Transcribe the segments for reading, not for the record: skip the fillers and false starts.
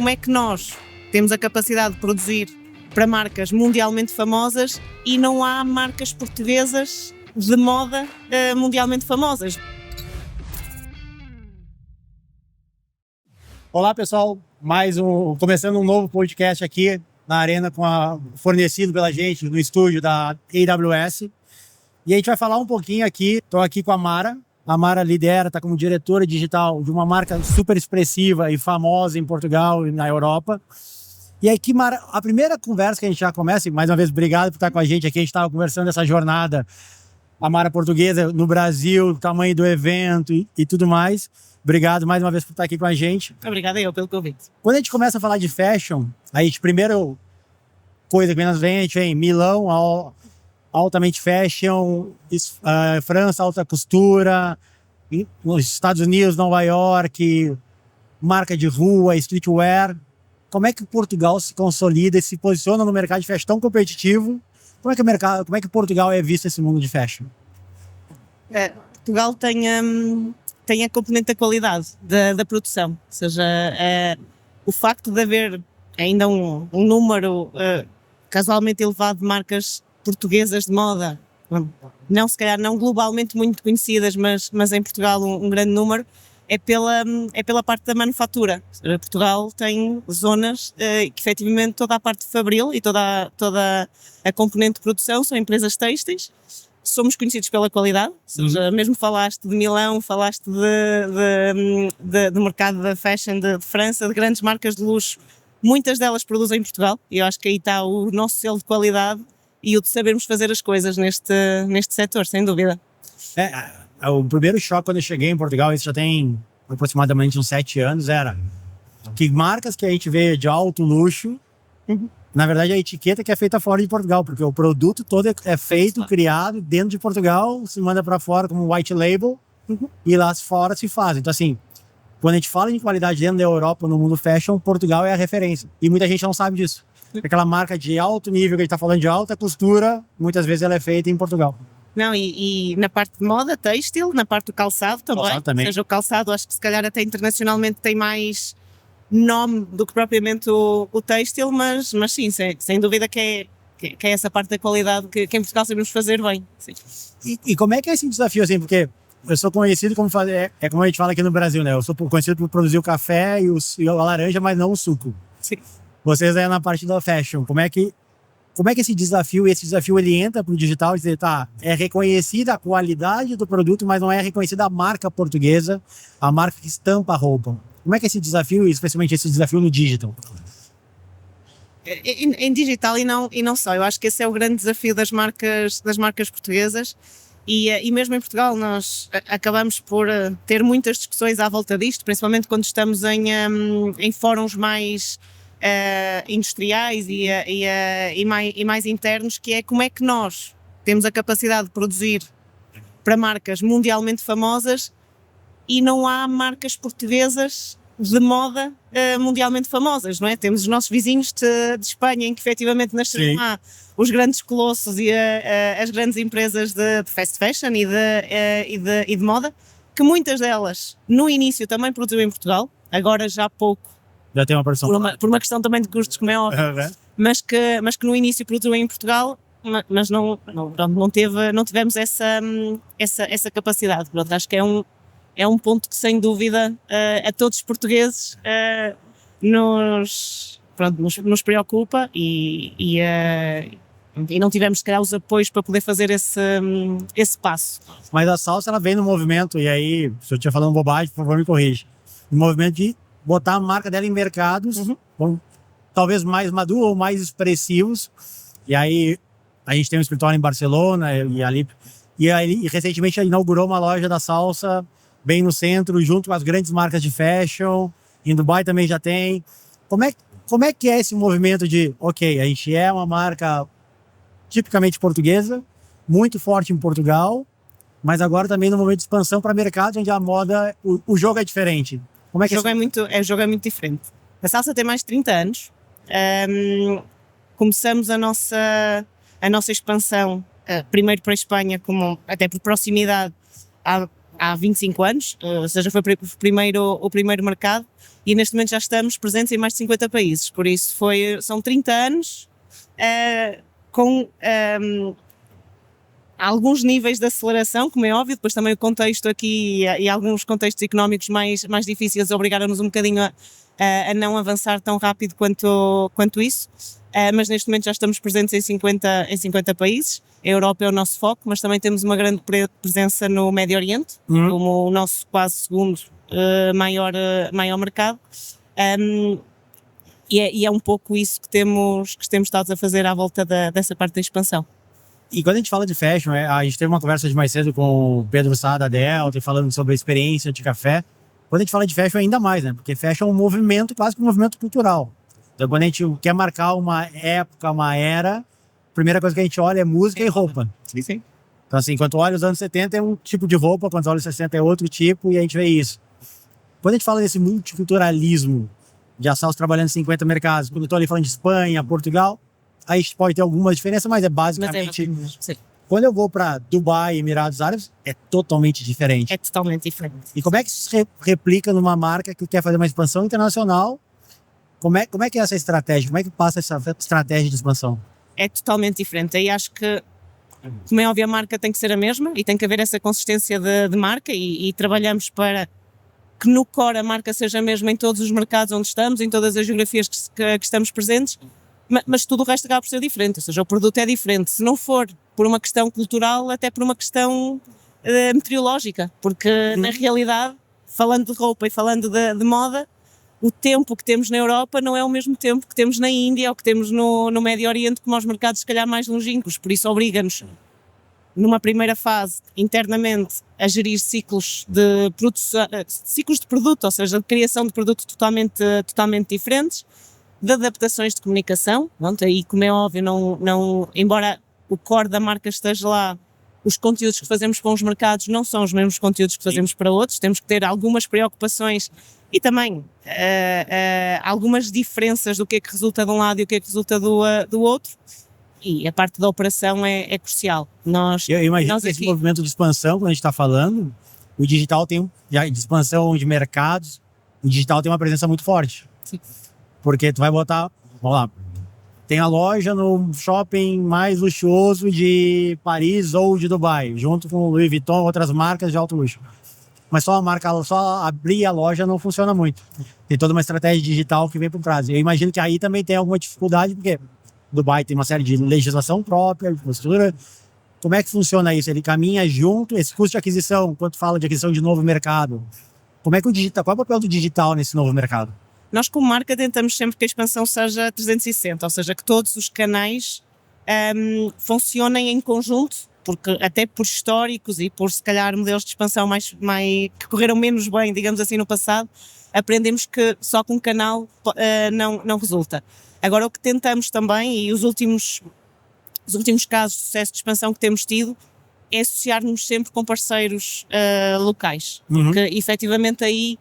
como é que nós temos a capacidade de produzir para marcas mundialmente famosas e não há marcas portuguesas de moda mundialmente famosas. Olá pessoal, começando um novo podcast aqui na Arena fornecido pela gente no estúdio da AWS. E a gente vai falar um pouquinho aqui, estou aqui com a Mara. A Mara lidera, está como diretora digital de uma marca super expressiva e famosa em Portugal e na Europa. E aqui, Mara, a primeira conversa que a gente já começa, e mais uma vez, obrigado por estar com a gente aqui. A gente estava conversando dessa jornada, a Mara portuguesa no Brasil, o tamanho do evento e tudo mais. Obrigado mais uma vez por estar aqui com a gente. Obrigada eu pelo convite. Quando a gente começa a falar de fashion, a gente, primeiro coisa que menos vem, a gente vem Milão, altamente fashion, França, alta costura, nos Estados Unidos, Nova York, marca de rua, streetwear. Como é que Portugal se consolida e se posiciona no mercado de fashion tão competitivo? Como é que Portugal é visto nesse mundo de fashion? Portugal tem a componente da qualidade da produção, ou seja, o facto de haver ainda um número casualmente elevado de marcas portuguesas de moda, se calhar não globalmente muito conhecidas, mas em Portugal um grande número, é pela parte da manufatura. Portugal tem zonas que efetivamente toda a parte de fabril e toda a componente de produção são empresas têxteis. Somos conhecidos pela qualidade, ou seja, mesmo falaste de Milão, falaste do mercado da fashion de França, de grandes marcas de luxo, muitas delas produzem em Portugal e eu acho que aí está o nosso selo de qualidade e o de sabermos fazer as coisas neste setor, sem dúvida. O primeiro choque quando eu cheguei em Portugal, isso já tem aproximadamente uns 7 anos, era que marcas que a gente vê de alto luxo, na verdade a etiqueta que é feita fora de Portugal, porque o produto todo é feito, criado dentro de Portugal, se manda para fora como white label e lá fora se faz. Então assim, quando a gente fala de qualidade dentro da Europa, no mundo fashion, Portugal é a referência. E muita gente não sabe disso. Aquela marca de alto nível que a gente está falando de alta costura, muitas vezes ela é feita em Portugal. Não, e na parte de moda, têxtil, na parte do calçado também. Ou seja, o calçado acho que se calhar até internacionalmente tem mais nome do que propriamente o têxtil, mas sim, sem dúvida que é essa parte da qualidade que em Portugal sabemos fazer bem. Sim. E como é que é esse desafio, assim, porque eu sou conhecido como fazer, como a gente fala aqui no Brasil, né? Eu sou conhecido por produzir o café e a laranja, mas não o suco. Sim. Vocês aí na parte da fashion, como é que esse desafio ele entra para o digital e dizer, é reconhecida a qualidade do produto, mas não é reconhecida a marca portuguesa, a marca que estampa a roupa. Como é que esse desafio, especialmente esse desafio no digital? Em digital e não só, eu acho que esse é o grande desafio das marcas portuguesas e mesmo em Portugal nós acabamos por ter muitas discussões à volta disto, principalmente quando estamos em fóruns mais industriais e mais internos, que é como é que nós temos a capacidade de produzir para marcas mundialmente famosas e não há marcas portuguesas de moda mundialmente famosas, não é? Temos os nossos vizinhos de Espanha, em que efetivamente nasceram lá os grandes colossos e as grandes empresas de fast fashion e de moda, que muitas delas no início também produziam em Portugal, agora já pouco, já tem uma produção por uma questão também de custos, como é óbvio, mas que no início produziam em Portugal, mas não tivemos essa capacidade. Pronto, acho que é um ponto que sem dúvida a todos os portugueses nos preocupa e não tivemos se calhar os apoios para poder fazer esse passo. Mas a salsa ela vem no movimento, e aí, se eu estiver falando bobagem, por favor me corrija, no movimento de botar a marca dela em mercados talvez mais maduros ou mais expressivos. E aí a gente tem um escritório em Barcelona e recentemente inaugurou uma loja da salsa bem no centro, junto com as grandes marcas de fashion. Em Dubai também já tem. Como é que é esse movimento de, a gente é uma marca tipicamente portuguesa, muito forte em Portugal, mas agora também no momento de expansão para mercados onde a moda, o jogo é diferente. Como é que o jogo é muito diferente. A salsa tem mais de 30 anos. Começamos a nossa expansão primeiro para a Espanha, até por proximidade, há há 25 anos, ou seja, foi o primeiro mercado, e neste momento já estamos presentes em mais de 50 países, por isso são 30 anos com alguns níveis de aceleração, como é óbvio, depois também o contexto aqui e alguns contextos económicos mais difíceis obrigaram-nos um bocadinho a não avançar tão rápido quanto isso, mas neste momento já estamos presentes em 50 países. A Europa é o nosso foco, mas também temos uma grande presença no Médio Oriente, como o nosso quase segundo maior mercado, e é um pouco isso que temos estado a fazer à volta dessa parte da expansão. E quando a gente fala de fashion, a gente teve uma conversa de mais cedo com o Pedro Sá da Delta, falando sobre a experiência de café. Quando a gente fala de fashion, ainda mais, né? Porque fashion é um movimento, quase que um movimento cultural. Então, quando a gente quer marcar uma época, uma era, a primeira coisa que a gente olha é música e roupa. Sim. Então, assim, quando olha os anos 70 é um tipo de roupa, quando olha os 60 é outro tipo, e a gente vê isso. Quando a gente fala desse multiculturalismo, de Assals trabalhando em 50 mercados, quando eu estou ali falando de Espanha, Portugal, aí a gente pode ter algumas diferenças, mas é basicamente... Sim. Quando eu vou para Dubai e Emirados Árabes, é totalmente diferente. É totalmente diferente. E como é que isso se replica numa marca que quer fazer uma expansão internacional? Como é que é essa estratégia? Como é que passa essa estratégia de expansão? É totalmente diferente. Aí acho que, como é óbvio, a marca tem que ser a mesma e tem que haver essa consistência de marca e trabalhamos para que no core a marca seja a mesma em todos os mercados onde estamos, em todas as geografias que estamos presentes, mas tudo o resto acaba por ser diferente, ou seja, o produto é diferente. Se não for por uma questão cultural, até por uma questão meteorológica, porque na realidade, falando de roupa e falando de moda, o tempo que temos na Europa não é o mesmo tempo que temos na Índia ou que temos no Médio Oriente, como aos mercados se calhar mais longínquos, por isso obriga-nos numa primeira fase, internamente, a gerir ciclos de produto, ou seja, de criação de produto totalmente diferentes, de adaptações de comunicação. Pronto, aí, como é óbvio, embora o core da marca esteja lá, os conteúdos que fazemos para uns mercados não são os mesmos conteúdos que fazemos para outros, temos que ter algumas preocupações e também algumas diferenças do que é que resulta de um lado e o que é que resulta do outro. E a parte da operação é crucial. Eu imagino que esse movimento de expansão, quando a gente está falando, o digital tem, de expansão de mercados, o digital tem uma presença muito forte. Sim. Porque tu vai botar, vamos lá, tem a loja no shopping mais luxuoso de Paris ou de Dubai, junto com o Louis Vuitton, outras marcas de alto luxo. Mas só abrir a loja não funciona muito. Tem toda uma estratégia digital que vem por trás. Eu imagino que aí também tem alguma dificuldade, porque Dubai tem uma série de legislação própria, de postura. Como é que funciona isso? Ele caminha junto, esse custo de aquisição, quando fala de aquisição de novo mercado, como é que qual é o papel do digital nesse novo mercado? Nós, como marca, tentamos sempre que a expansão seja 360, ou seja, que todos os canais funcionem em conjunto, porque até por históricos e por, se calhar, modelos de expansão que correram menos bem, digamos assim, no passado, aprendemos que só com um canal não resulta. Agora, o que tentamos também, e os últimos casos de sucesso de expansão que temos tido, é associar-nos sempre com parceiros locais, porque efetivamente aí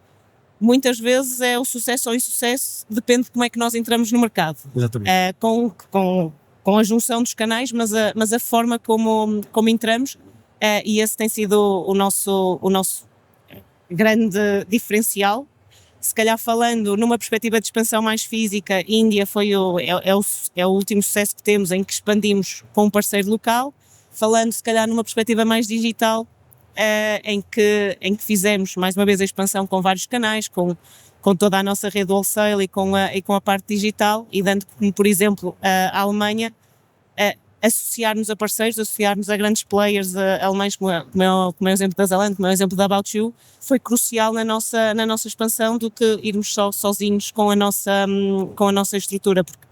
muitas vezes é o sucesso ou insucesso, depende de como é que nós entramos no mercado. Exatamente. Com a junção dos canais, mas a forma como entramos, e esse tem sido o nosso grande diferencial. Se calhar falando numa perspectiva de expansão mais física, Índia é o último sucesso que temos em que expandimos com um parceiro local. Falando se calhar numa perspectiva mais digital, em que fizemos mais uma vez a expansão com vários canais, com toda a nossa rede wholesale e com a parte digital, e dando como, por exemplo, a Alemanha, associar-nos a parceiros, associar-nos a grandes players alemães, como é o exemplo da Zalando, como é o exemplo da About You, foi crucial na nossa expansão do que irmos sozinhos com a nossa estrutura, porque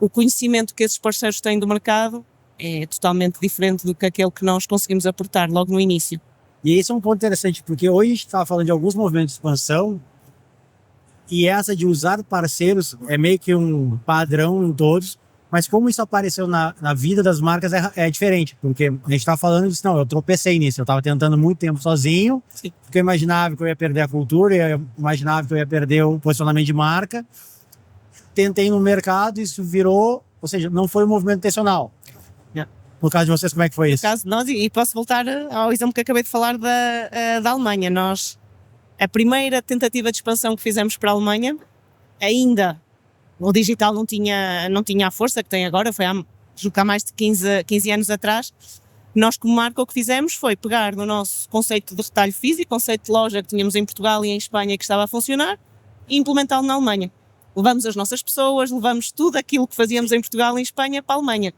o conhecimento que esses parceiros têm do mercado é totalmente diferente do que aquele que nós conseguimos aportar logo no início. E esse é um ponto interessante, porque hoje a gente está falando de alguns movimentos de expansão e essa de usar parceiros é meio que um padrão em todos, mas como isso apareceu na vida das marcas é diferente, porque a gente está falando disso, não, eu tropecei nisso, eu estava tentando muito tempo sozinho, Sim. Porque eu imaginava que eu ia perder a cultura, eu imaginava que eu ia perder o posicionamento de marca, tentei no mercado, isso virou, ou seja, não foi um movimento intencional. No caso de vocês, como é que foi No isso? caso de nós, e posso voltar ao exemplo que acabei de falar da Alemanha. A primeira tentativa de expansão que fizemos para a Alemanha, ainda o digital não tinha a força que tem agora, foi julgo que há mais de 15 anos atrás. Nós, como marca, o que fizemos foi pegar no nosso conceito de retalho físico, conceito de loja que tínhamos em Portugal e em Espanha que estava a funcionar, e implementá-lo na Alemanha. Levamos as nossas pessoas, levamos tudo aquilo que fazíamos em Portugal e em Espanha para a Alemanha.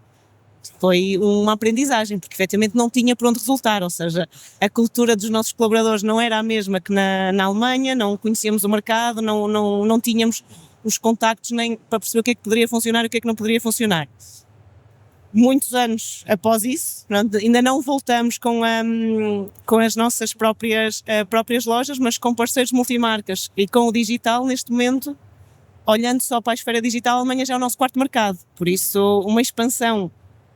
Foi uma aprendizagem, porque efetivamente não tinha por onde resultar, ou seja, a cultura dos nossos colaboradores não era a mesma que na Alemanha, não conhecíamos o mercado, não tínhamos os contactos nem para perceber o que é que poderia funcionar e o que é que não poderia funcionar. Muitos anos após isso, ainda não voltamos com as nossas próprias lojas, mas com parceiros multimarcas e com o digital neste momento, olhando só para a esfera digital, a Alemanha já é o nosso quarto mercado, por isso uma expansão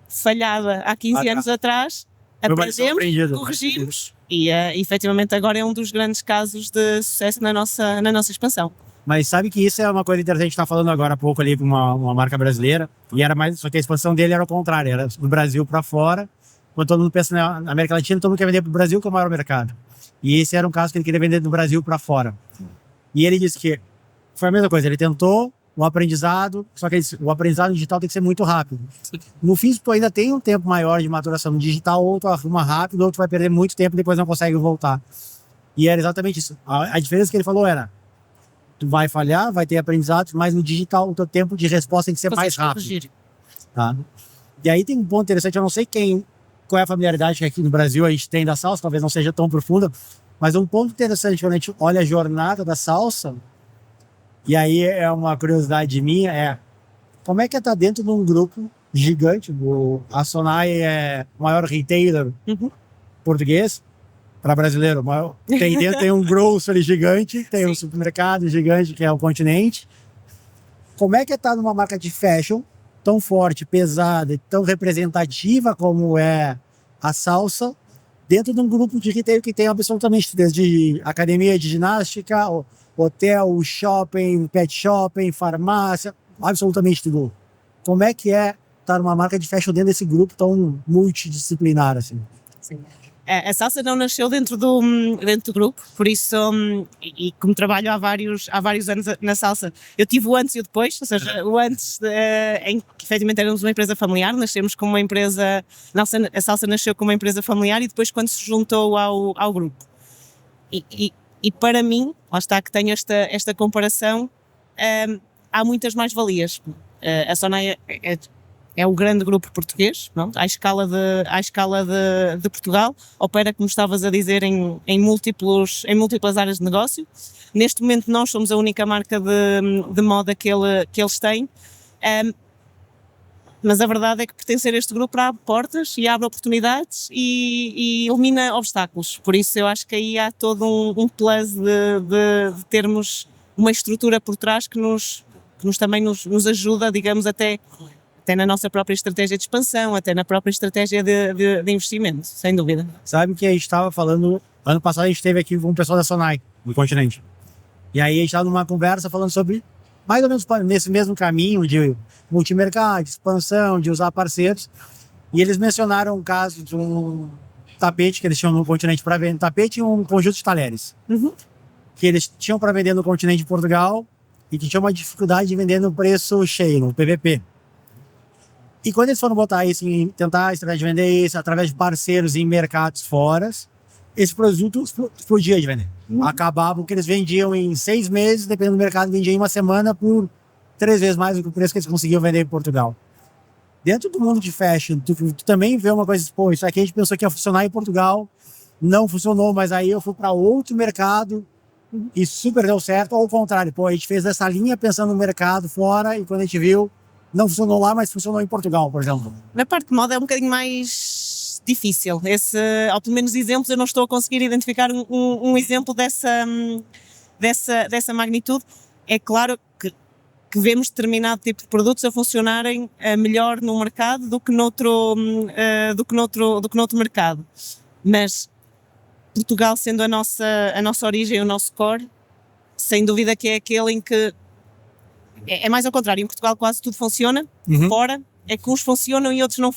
falhada há 15 anos atrás, aprendemos, corrigimos e efetivamente agora é um dos grandes casos de sucesso na nossa expansão. Mas sabe que isso é uma coisa interessante, a gente está falando agora há pouco ali com uma marca brasileira, e era mais, só que a expansão dele era o contrário, era do Brasil para fora, quando todo mundo pensa na América Latina, todo mundo quer vender para o Brasil, que é o maior mercado. E esse era um caso que ele queria vender do Brasil para fora. E ele disse que foi a mesma coisa, ele tentou um aprendizado, só que o aprendizado digital tem que ser muito rápido. No fim, tu ainda tem um tempo maior de maturação no digital, ou tu arruma rápido, ou tu vai perder muito tempo e depois não consegue voltar. E era exatamente isso. A diferença que ele falou era, tu vai falhar, vai ter aprendizado, mas no digital o teu tempo de resposta tem que ser mais rápido. Tá? E aí tem um ponto interessante, eu não sei qual é a familiaridade que aqui no Brasil a gente tem da salsa, talvez não seja tão profunda, mas um ponto interessante quando a gente olha a jornada da salsa, e aí é uma curiosidade minha, como é que tá dentro de um grupo gigante, a Sonai é o maior retailer português, para brasileiro, tem um grocery gigante, tem um supermercado gigante que é o Continente. Como é que tá numa marca de fashion tão forte, pesada e tão representativa como é a salsa, dentro de um grupo de retail que tem absolutamente desde academia de ginástica, hotel, shopping, pet shopping, farmácia, absolutamente tudo. Como é que estar numa marca de fashion dentro desse grupo tão multidisciplinar assim? Sim. A salsa não nasceu dentro do grupo, por isso, e como trabalho há vários anos na salsa, eu tive o antes e o depois, ou seja, o antes em que efetivamente éramos uma empresa familiar, nascemos como uma empresa, a salsa nasceu como uma empresa familiar e depois quando se juntou ao grupo. E para mim, lá está que tenho esta comparação, há muitas mais-valias. A Sonai é o grande grupo português, não? À escala de Portugal, opera, como estavas a dizer, em múltiplas áreas de negócio. Neste momento nós somos a única marca de moda que eles têm, mas a verdade é que pertencer a este grupo abre portas e abre oportunidades e elimina obstáculos. Por isso eu acho que aí há todo um plus de termos uma estrutura por trás que também nos ajuda, digamos, até na nossa própria estratégia de expansão, até na própria estratégia de investimento, sem dúvida. Sabe que a gente estava falando, ano passado a gente esteve aqui com o pessoal da Sonai, no Continente. E aí a gente estava numa conversa falando sobre, mais ou menos nesse mesmo caminho de multimercado, de expansão, de usar parceiros. E eles mencionaram um caso de um tapete que eles tinham no Continente para vender, tapete e um conjunto de talheres. Que eles tinham para vender no Continente de Portugal e que tinham uma dificuldade de vender no preço cheio, no PVP. E quando eles foram botar isso, tentar a estratégia de vender isso através de parceiros em mercados fora, esse produto explodia de vender. Acabava o que eles vendiam em 6 meses, dependendo do mercado, vendia em uma semana por 3 vezes mais do que o preço que eles conseguiam vender em Portugal. Dentro do mundo de fashion, tu também vê uma coisa, pô, isso aqui a gente pensou que ia funcionar em Portugal, não funcionou, mas aí eu fui para outro mercado e super deu certo, ou ao contrário, pô, a gente fez essa linha pensando no mercado fora e quando a gente viu, não funcionou lá, mas funcionou em Portugal, por exemplo. Na parte de moda é um bocadinho mais difícil. Ou pelo menos exemplos, eu não estou a conseguir identificar um exemplo dessa magnitude. É claro que vemos determinado tipo de produtos a funcionarem melhor no mercado do que noutro mercado. Mas Portugal sendo a nossa origem, o nosso core, sem dúvida que é aquele em que é mais ao contrário, em Portugal quase tudo funciona, fora é que uns funcionam e outros não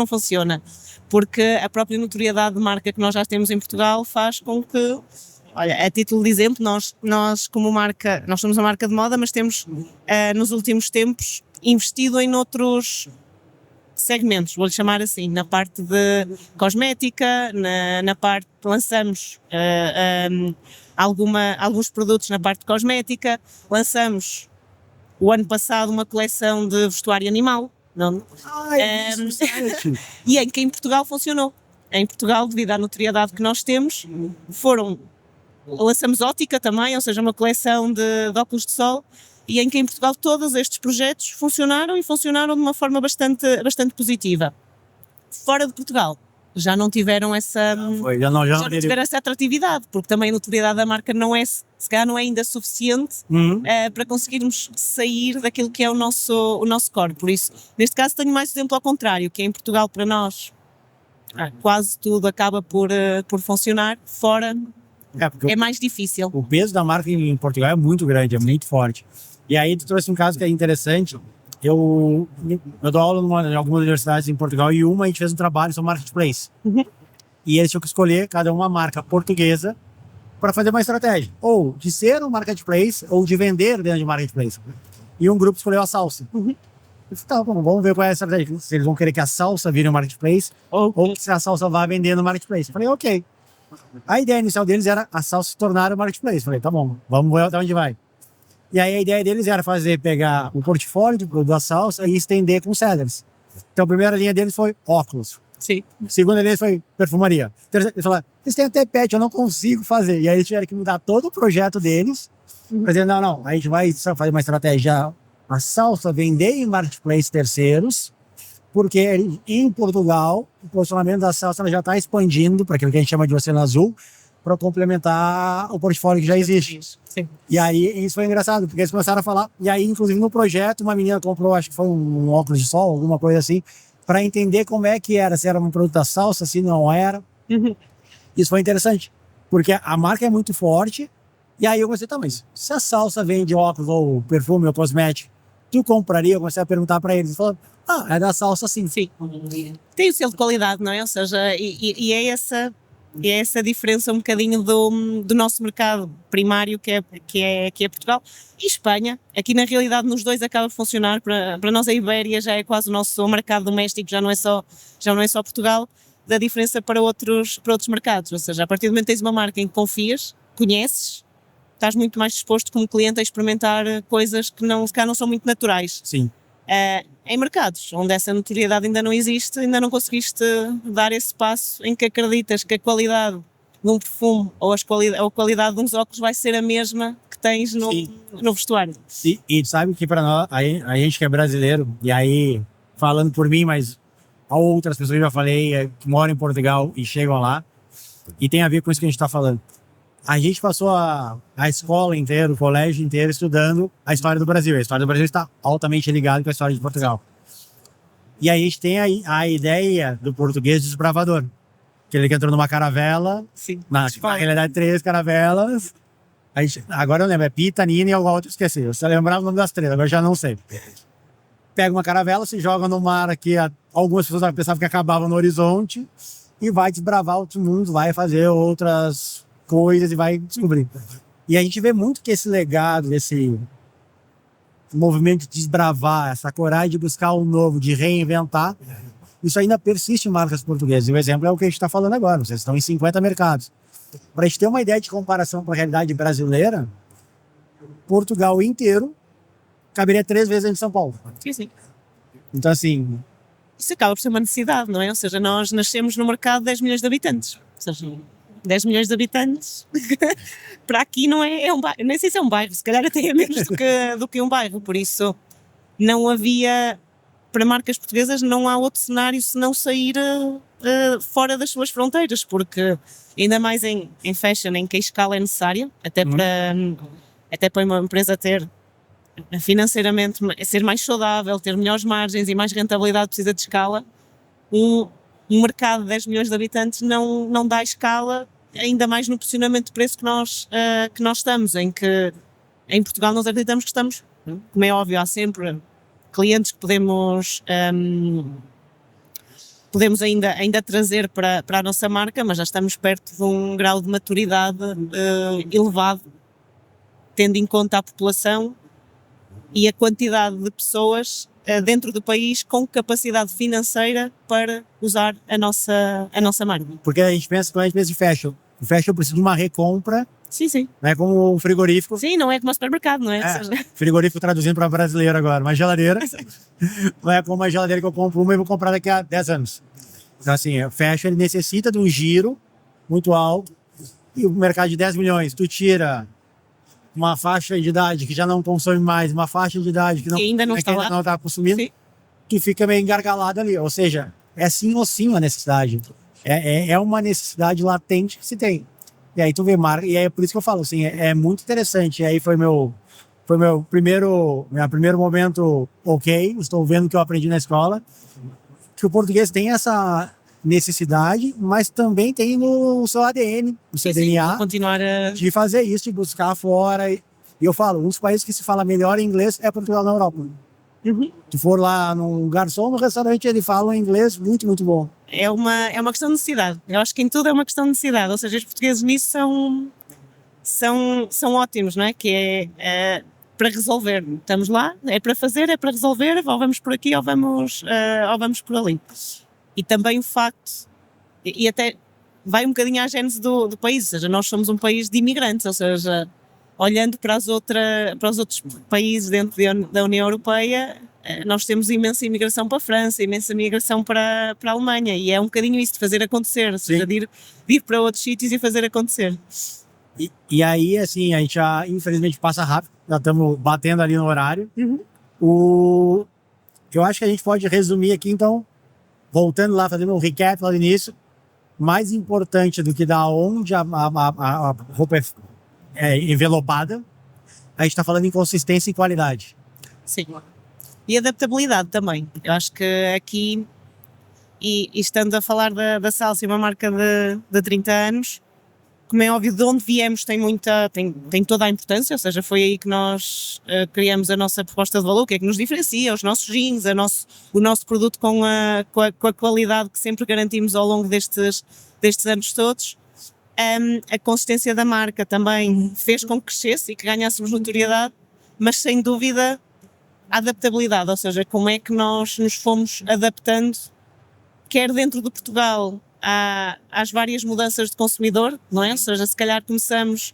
funcionam, porque a própria notoriedade de marca que nós já temos em Portugal faz com que, olha, a título de exemplo, nós como marca, nós somos uma marca de moda, mas temos nos últimos tempos investido em outros segmentos, vou-lhe chamar assim, na parte de cosmética, na parte, lançamos alguns produtos na parte de cosmética, lançamos o ano passado uma coleção de vestuário animal, não? E em que em Portugal funcionou. Em Portugal, devido à notoriedade que nós temos, lançamos ótica também, ou seja, uma coleção de óculos de sol, e em que em Portugal todos estes projetos funcionaram e funcionaram de uma forma bastante positiva. Fora de Portugal, já não tiveram essa, já não tiveram essa atratividade, porque também a notoriedade da marca não é, se calhar não é ainda suficiente para conseguirmos sair daquilo que é o nosso core. Por isso, neste caso tenho mais exemplo ao contrário, que é em Portugal para nós quase tudo acaba por funcionar, fora é mais difícil. O peso da marca em Portugal é muito grande, é muito forte. E aí tu trouxe um caso que é interessante. Eu dou aula em algumas universidades em Portugal e a gente fez um trabalho sobre marketplace. E eles tinham que escolher cada uma marca portuguesa para fazer uma estratégia. Ou de ser um marketplace ou de vender dentro de marketplace. E um grupo escolheu a salsa. Eu falei, tá bom, vamos ver qual é a estratégia. Se eles vão querer que a salsa vire um marketplace ou se a salsa vá vender no marketplace. Eu falei, ok. A ideia inicial deles era a salsa se tornar um marketplace. Eu falei, tá bom, vamos ver até onde vai. E aí a ideia deles era pegar o portfólio de produto da salsa e estender com sellers. Então a primeira linha deles foi óculos. Sim. A segunda deles foi perfumaria. Eles falaram, eles têm até pet, eu não consigo fazer. E aí eles tiveram que mudar todo o projeto deles. Para dizer, não, a gente vai fazer uma estratégia, a salsa vender em marketplace terceiros, porque em Portugal o posicionamento da salsa já está expandindo para aquilo que a gente chama de oceano azul, para complementar o portfólio que já existe. Sim. E aí isso foi engraçado, porque eles começaram a falar, e aí inclusive no projeto uma menina comprou, acho que foi um óculos de sol, alguma coisa assim, para entender como é que era, se era um produto da salsa, se não era. Isso foi interessante, porque a marca é muito forte, e aí eu comecei, tá, mas se a salsa vende óculos ou perfume ou cosmético, tu compraria? Eu comecei a perguntar para eles, falaram, é da salsa sim. Sim. Tem o selo de qualidade, não é? Ou seja, e é essa diferença um bocadinho do nosso mercado primário que é Portugal e Espanha. Aqui na realidade nos dois acaba de funcionar. Para nós a Ibéria já é quase o nosso mercado doméstico, já não é só Portugal, da diferença para outros mercados. Ou seja, a partir do momento que tens uma marca em que confias, conheces, estás muito mais disposto como cliente a experimentar coisas que se calhar não são muito naturais. Sim. Em mercados onde essa notoriedade ainda não existe, ainda não conseguiste dar esse passo em que acreditas que a qualidade de um perfume ou a qualidade de uns óculos vai ser a mesma que tens no vestuário. Sim. E sabe que para nós, a gente que é brasileiro, e aí falando por mim, mas há outras pessoas que eu já falei que moram em Portugal e chegam lá, e tem a ver com isso que a gente está falando. A gente passou a escola inteira, o colégio inteiro estudando a história do Brasil. A história do Brasil está altamente ligada com a história de Portugal. E aí a gente tem a ideia do português desbravador. Aquele que entrou numa caravela, na realidade 3 caravelas. Agora eu lembro, é Pita, Nina e alguma outra, esqueci. Eu só lembrava o nome das 3, agora já não sei. Pega uma caravela, se joga no mar aqui, algumas pessoas pensavam que acabavam no horizonte, e vai desbravar outro mundo, vai fazer outras coisas e vai descobrir. E a gente vê muito que esse legado, esse movimento de desbravar, essa coragem de buscar o novo, de reinventar, isso ainda persiste em marcas portuguesas. E o exemplo é o que a gente está falando agora. Vocês estão em 50 mercados. Para a gente ter uma ideia de comparação com a realidade brasileira, Portugal inteiro caberia 3 vezes em São Paulo. Sim. Então, assim... Isso acaba por ser uma necessidade, não é? Ou seja, nós nascemos no mercado de 10 milhões de habitantes. Ou seja, 10 milhões de habitantes, para aqui não é um bairro, nem sei se é um bairro, se calhar até é menos do que um bairro, por isso não havia, para marcas portuguesas não há outro cenário se não sair fora das suas fronteiras, porque ainda mais em fashion, em que a escala é necessária, até para uma empresa ter financeiramente, ser mais saudável, ter melhores margens e mais rentabilidade precisa de escala. Um mercado de 10 milhões de habitantes não dá escala, ainda mais no posicionamento de preço que nós estamos, em que em Portugal nós acreditamos que estamos, como é óbvio, há sempre clientes que podemos ainda trazer para a nossa marca, mas já estamos perto de um grau de maturidade elevado, tendo em conta a população e a quantidade de pessoas dentro do país com capacidade financeira para usar a nossa marca. Porque quando a gente pensa em fashion, o fashion precisa de uma recompra. Sim. Não é como um frigorífico. Sim, não é como o supermercado, não é? Frigorífico traduzindo para brasileiro agora. Uma geladeira. Não é como uma geladeira que eu compro uma e vou comprar daqui a 10 anos. Então, assim, o fashion ele necessita de um giro muito alto. E o mercado de 10 milhões, tu tira uma faixa de idade que já não consome mais, uma faixa de idade que ainda não está consumindo, sim. Tu fica meio engargalado ali. Ou seja, é sim ou sim a necessidade. É uma necessidade latente que se tem. E aí tu vê marca, e é por isso que eu falo, assim, é muito interessante. E aí foi meu primeiro momento, ok, estou vendo o que eu aprendi na escola, que o português tem essa necessidade, mas também tem no seu ADN, no seu DNA, continuar de fazer isso, de buscar fora. E eu falo, um dos países que se fala melhor inglês é Portugal na Europa. Se for lá num garçom, no restaurante, ele fala um inglês muito, muito bom. É uma questão de necessidade. Eu acho que em tudo é uma questão de necessidade. Ou seja, os portugueses nisso são ótimos, não é? Que é para resolver. Estamos lá, é para fazer, é para resolver, ou vamos por aqui ou vamos por ali. E também o facto, e até vai um bocadinho à gênese do país, ou seja, nós somos um país de imigrantes, ou seja, olhando para os outros países dentro da União Europeia, nós temos imensa imigração para a França, imensa imigração para a Alemanha, e é um bocadinho isso de fazer acontecer, ou seja, de ir para outros sítios e fazer acontecer. E aí, assim, a gente já, infelizmente, passa rápido, já estamos batendo ali no horário. Eu acho que a gente pode resumir aqui, então, voltando lá, fazendo um recap lá no início, mais importante do que da onde a roupa é envelopada, a gente está falando em consistência e qualidade. Sim. E adaptabilidade também. Eu acho que aqui, e estando a falar da Salsi, uma marca de 30 anos, como é óbvio, de onde viemos tem toda a importância, ou seja, foi aí que nós criamos a nossa proposta de valor, o que é que nos diferencia, os nossos jeans, o nosso produto com a qualidade que sempre garantimos ao longo destes anos todos. A consistência da marca também fez com que crescesse e que ganhássemos notoriedade, mas sem dúvida a adaptabilidade, ou seja, como é que nós nos fomos adaptando, quer dentro de Portugal, às várias mudanças de consumidor, não é? Ou seja, se calhar começamos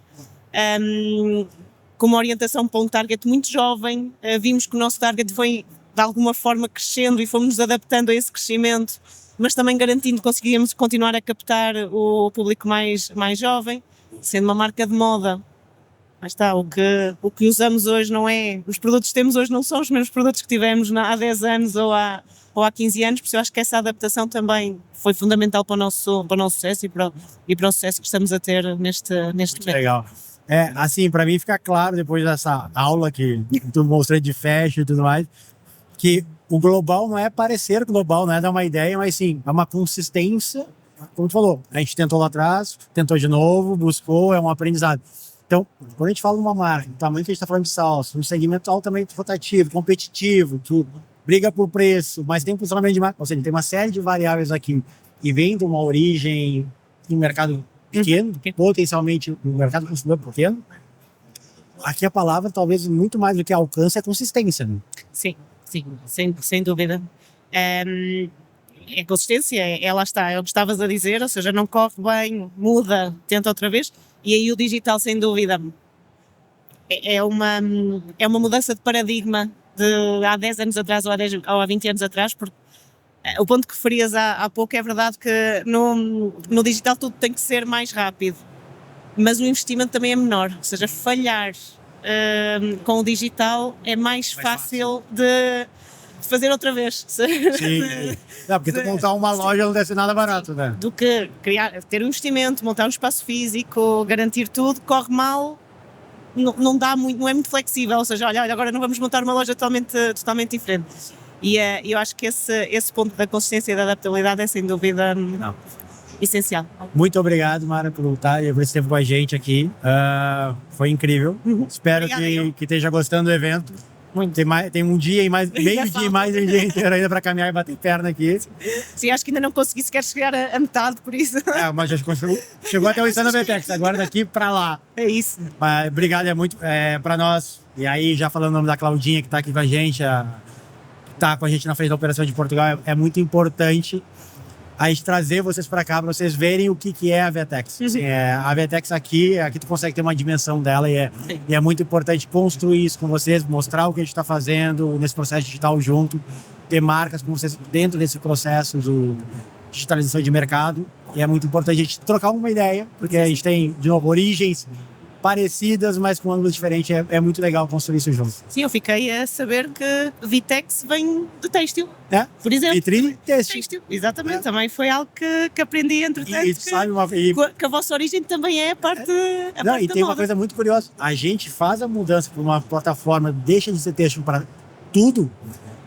com uma orientação para um target muito jovem, vimos que o nosso target foi de alguma forma crescendo e fomos nos adaptando a esse crescimento, mas também garantindo que conseguíamos continuar a captar o público mais jovem, sendo uma marca de moda. Mas está, o que usamos hoje não é, os produtos que temos hoje não são os mesmos produtos que tivemos há 10 anos ou há 15 anos, por isso eu acho que essa adaptação também foi fundamental para o nosso sucesso e para o sucesso que estamos a ter neste momento. Legal. Assim, para mim fica claro, depois dessa aula que tu mostrou de fashion e tudo mais, que o global não é parecer global, não é dar uma ideia, mas sim, é uma consistência, como tu falou, a gente tentou lá atrás, tentou de novo, buscou, é um aprendizado. Então, quando a gente fala de uma marca, do tamanho que a gente está falando de Salsi, um segmento altamente rotativo, competitivo, que briga por preço, mas tem um funcionamento de marca, ou seja, tem uma série de variáveis aqui e vem de uma origem de um mercado pequeno, potencialmente um mercado consumidor pequeno. Aqui a palavra, talvez muito mais do que alcance, é consistência. Né? Sim, sem dúvida. É consistência, lá está, é o que estavas a dizer, ou seja, não corre bem, muda, tenta outra vez, e aí o digital, sem dúvida, é uma mudança de paradigma de há 10 anos atrás ou há 20 anos atrás, porque o ponto que referias há pouco é verdade que no digital tudo tem que ser mais rápido, mas o investimento também é menor, ou seja, falhar com o digital é mais fácil de fazer outra vez. Sim, porque tu montar uma loja não deve ser nada barato, né? Do que ter um investimento, montar um espaço físico, garantir tudo, corre mal, não dá muito, não é muito flexível, ou seja, olha, agora não vamos montar uma loja totalmente diferente. E eu acho que esse ponto da consistência e da adaptabilidade é sem dúvida essencial. Muito obrigado, Mara, por estar e por esse tempo com a gente aqui. Foi incrível. Espero que esteja gostando do evento. Muito. Tem um dia e mais, meio Ainda dia e mais um dia inteiro ainda para caminhar e bater perna aqui. Sim, acho que ainda não consegui sequer chegar a metade, por isso. Mas já chegou até o Insano VTEX, agora daqui para lá. É isso. Mas obrigado, é muito para nós. E aí, já falando o nome da Claudinha, que está aqui com a gente, tá com a gente na frente da operação de Portugal, é muito importante a gente trazer vocês para cá, para vocês verem o que é a VTEX. Assim, a VTEX aqui tu consegue ter uma dimensão dela e é muito importante construir isso com vocês, mostrar o que a gente está fazendo nesse processo digital junto, ter marcas com vocês dentro desse processo de digitalização de mercado. E é muito importante a gente trocar uma ideia, porque a gente tem, de novo, origens parecidas, mas com ângulos diferentes. É muito legal construir isso junto. Sim, eu fiquei a saber que Vitex vem de têxtil. Por exemplo. Vitrine têxtil. Exatamente, também foi algo que aprendi entretanto. Que a vossa origem também é a parte. E tem uma coisa muito curiosa: a gente faz a mudança para uma plataforma, deixa de ser têxtil para tudo,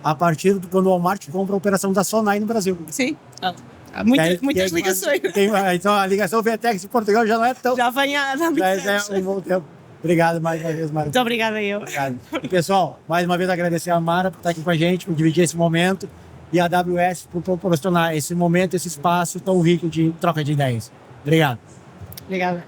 a partir de quando o Walmart compra a operação da Sonai no Brasil. Sim. Há muitas ligações. Então a ligação VTEX em Portugal já não é tão. Já vem há muito tempo. Um bom tempo. Obrigado mais uma vez, Mara. Muito obrigada eu. Obrigado. E, pessoal, mais uma vez agradecer a Mara por estar aqui com a gente, por dividir esse momento, e a AWS por proporcionar esse momento, esse espaço tão rico de troca de ideias. Obrigado. Obrigada.